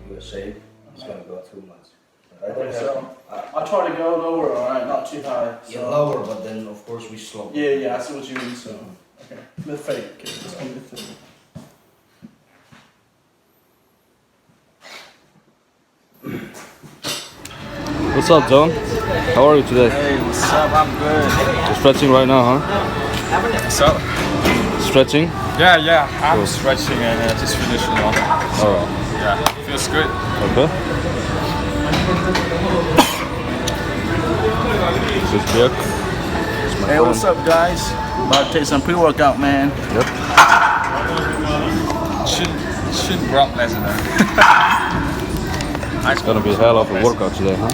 USA, it's gonna go too much. I try to go lower, alright, not too high. So. Yeah, lower, but then of course we slow. Yeah, I see what you mean. So, okay, lift fake. Okay, let's go lift fake. What's up, John? How are you today? Hey, what's up? I'm good. You're stretching right now, huh? What's up? Stretching? Yeah. I'm stretching and just finished, you know. So, yeah, feels good. Okay. This is Dirk. Hey, what's up, guys? About to take some pre-workout, man. Yep. Shin brought lesson. It's gonna be a hell of a workout today, huh?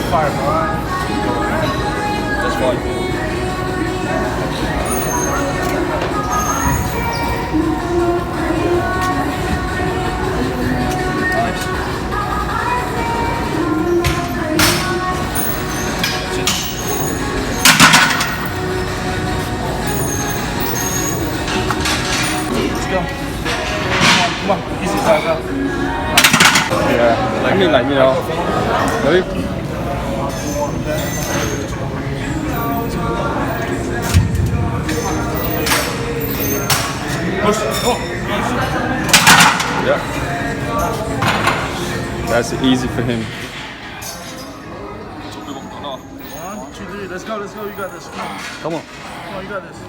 Fire, bro. That's fine. Let's go. Come on. Easy, Zaza. Yeah. I mean, like, you know. Maybe. Push. Go. Yeah. That's easy for him. 1, 2, 3. Let's go. You got this. Come on. Come on. You got this.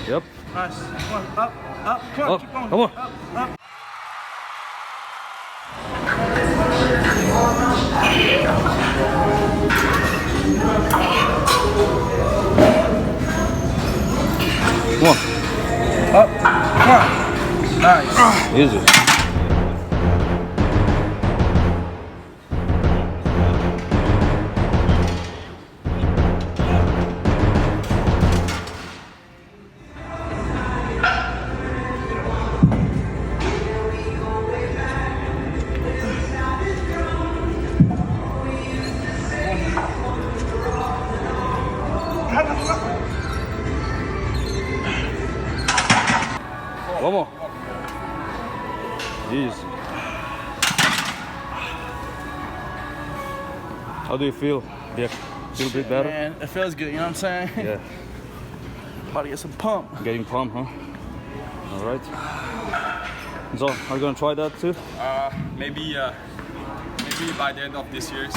Yep. Nice. Come on. Up. Come on. Up. Keep going. Come on. Up. Come on. Up. Come on. Nice. Easy. One more. Easy. How do you feel? Yeah, feel a bit better? Man, it feels good, you know what I'm saying? Yeah. About to get some pump. Getting pumped, huh? All right. So, are you gonna try that too? Maybe by the end of this year.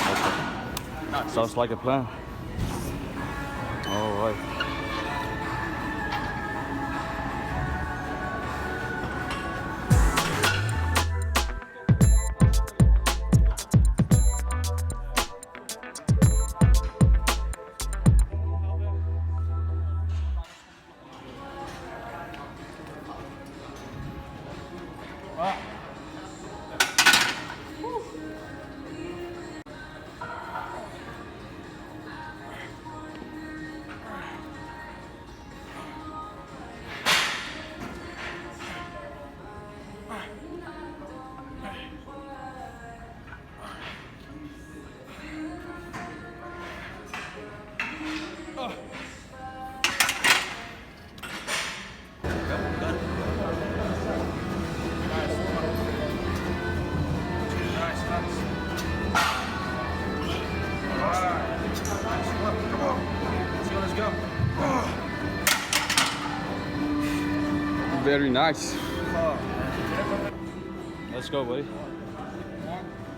Sounds like a plan. All right. Very nice. Let's go, buddy. 1,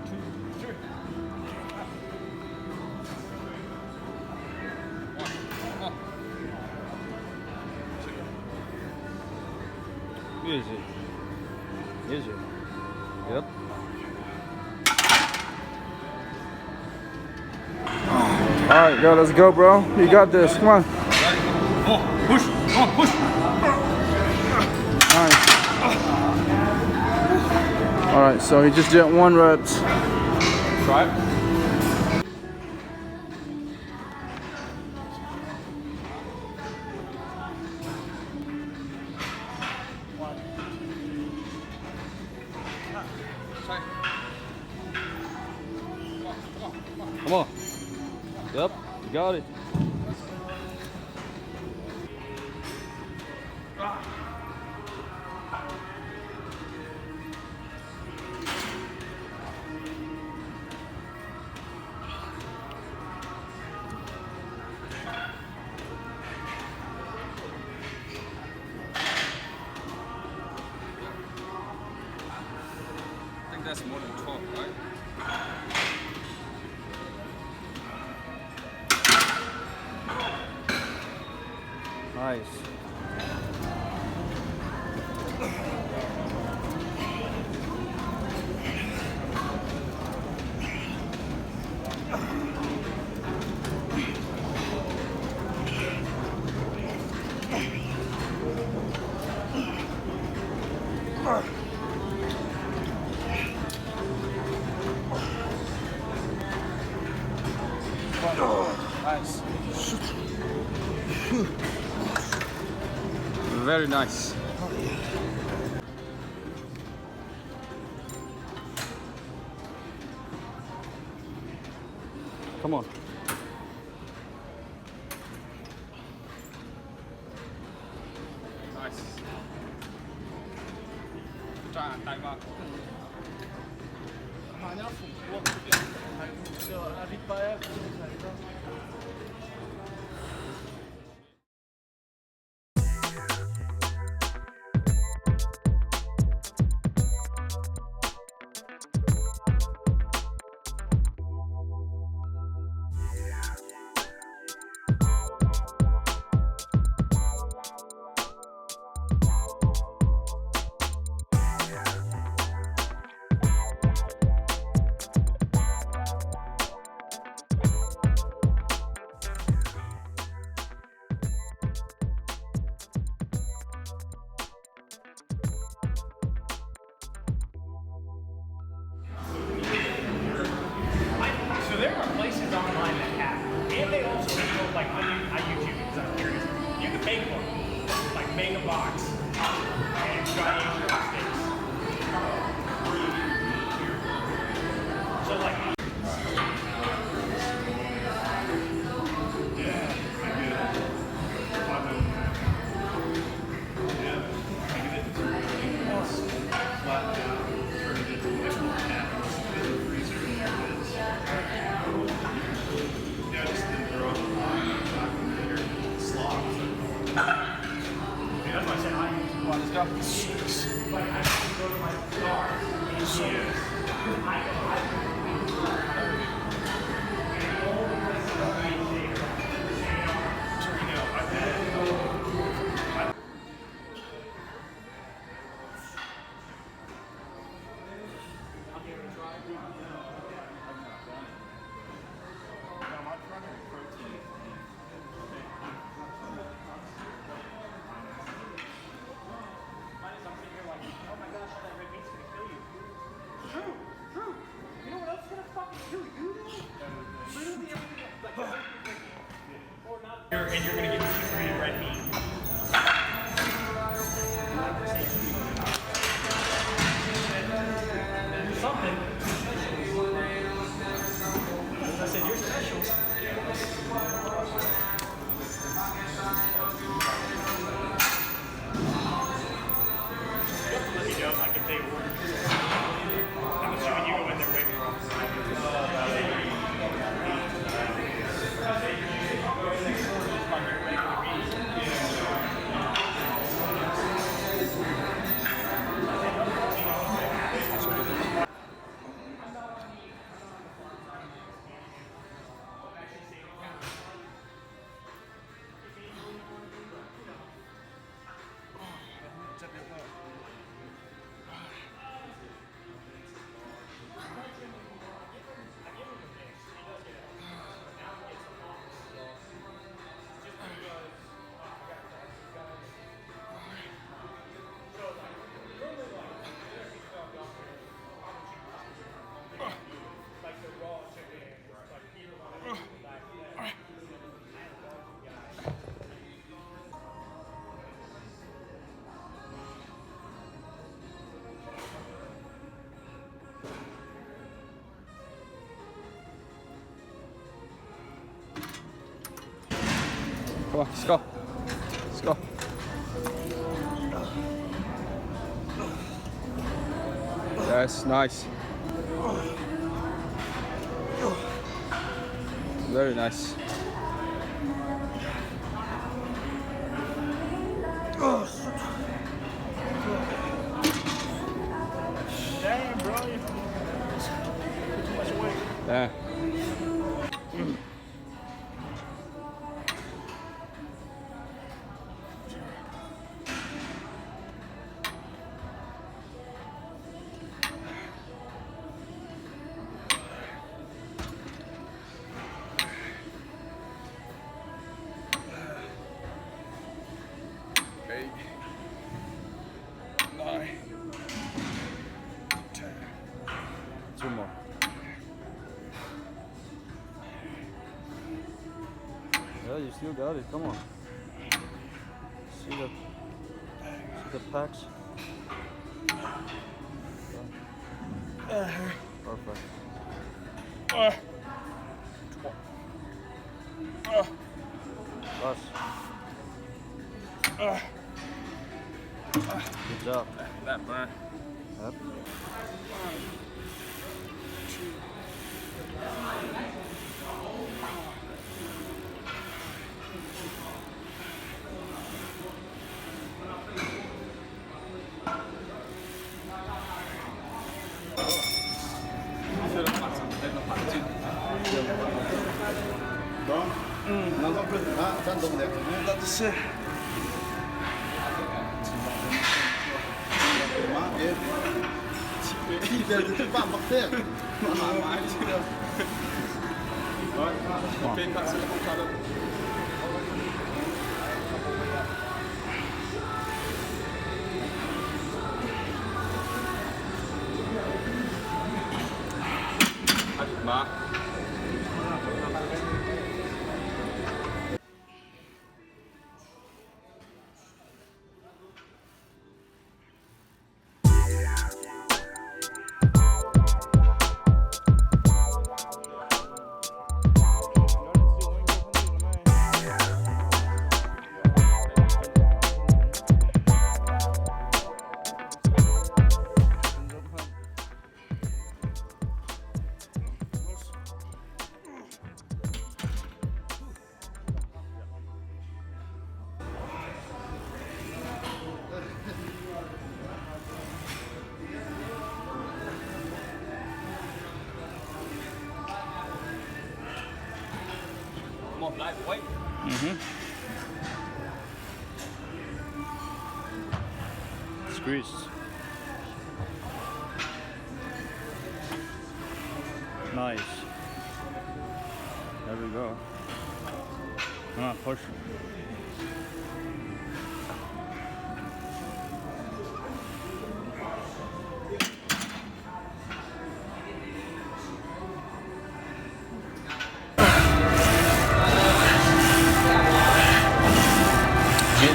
2, 3. Easy. Easy. Yep. Alright, yo, let's go, bro. You got this. Come on. Oh, push. Come on, push. Nice. Alright, so he just did 1 reps. Try it. Come on. Yep, you got it. I think that's more than 12, right? Nice. Nice. Very nice. Come on. Nice. Try tay vào. Mà nhá, phục vụ hay vịt bay á, So there are places online that have, and they also show, like on YouTube, because I'm curious, you can make one, like mega box, and try Asian steaks. So like, that's why I said I use one. Let's go. Like I can go to my car. Come on, let's go. Let's go. Yes, nice. Very nice. Damn, bro. You put too much weight. Yeah. Two more. Yeah, you still got it. Come on. See the packs. Perfect. Plus. Good job. That burn. Yep. Nós vamos apresentar, tá no boneco, né? Dá de ser. More lightweight. Squeeze. Nice. There we go. Come on, push.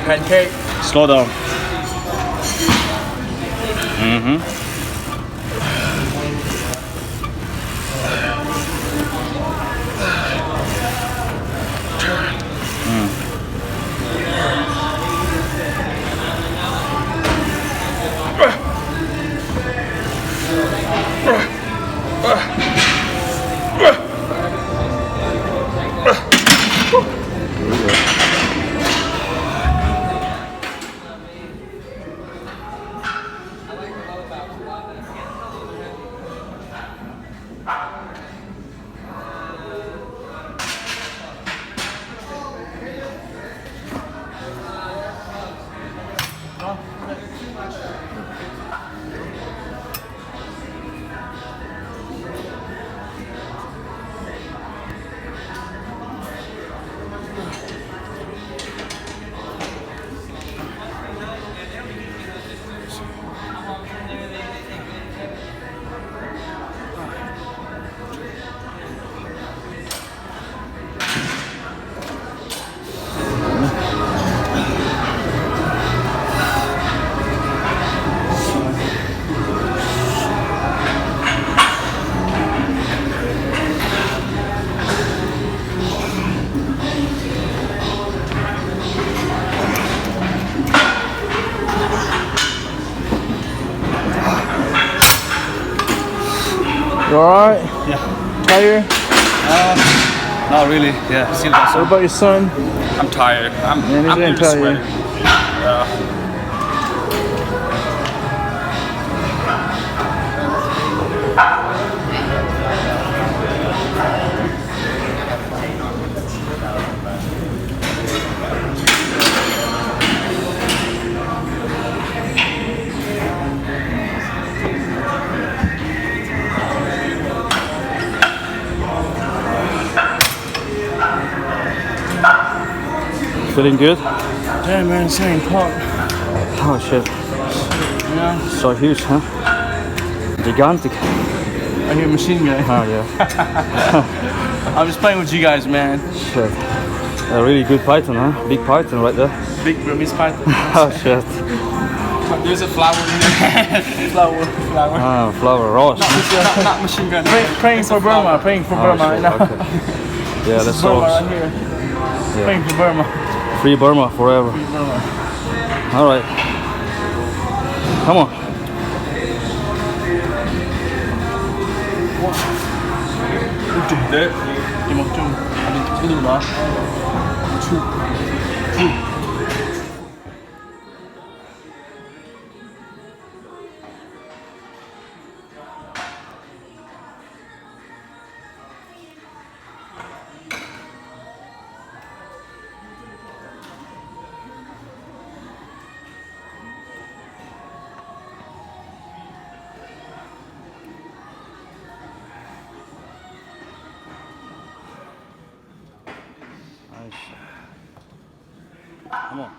Pancake. Slow down. You alright? Yeah. Tired? Not really. Yeah. Still got What some. about your son? I'm tired. Man, he's I'm gonna really tell you. sweating. Yeah. Feeling good? Yeah, man, same pump. Oh shit. Yeah. So huge, huh? Gigantic. I hear machine gun. Oh yeah. I'm just playing with you guys, man. Shit. A really good python, huh? Big python right there. Big Burmese python. Oh shit. There's a flower in there. Flower. Ah, flower rose. Not machine gun. Praying for Burma. Praying for Burma right now. Okay. Yeah, that's Burma all. right here. Praying for Burma. Free Burma forever. Burma. All right. Come on. Đi một chung. Cái đường đó. Come on.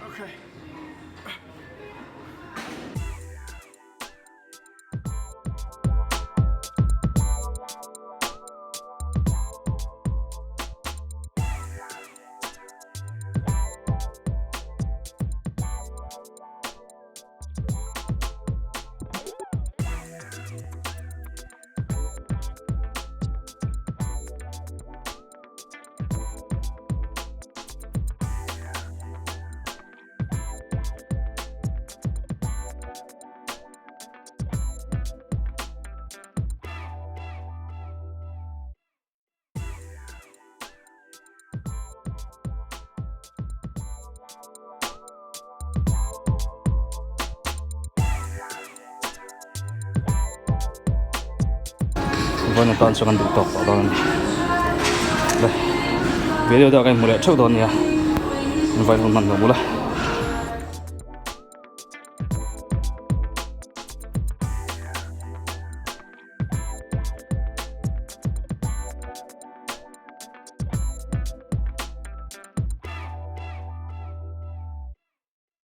Okay. 이번에 단수간 득덕 받았는데 네 비디오 다 kayo muli. Ciao doon ya. Invite mo man mo mula.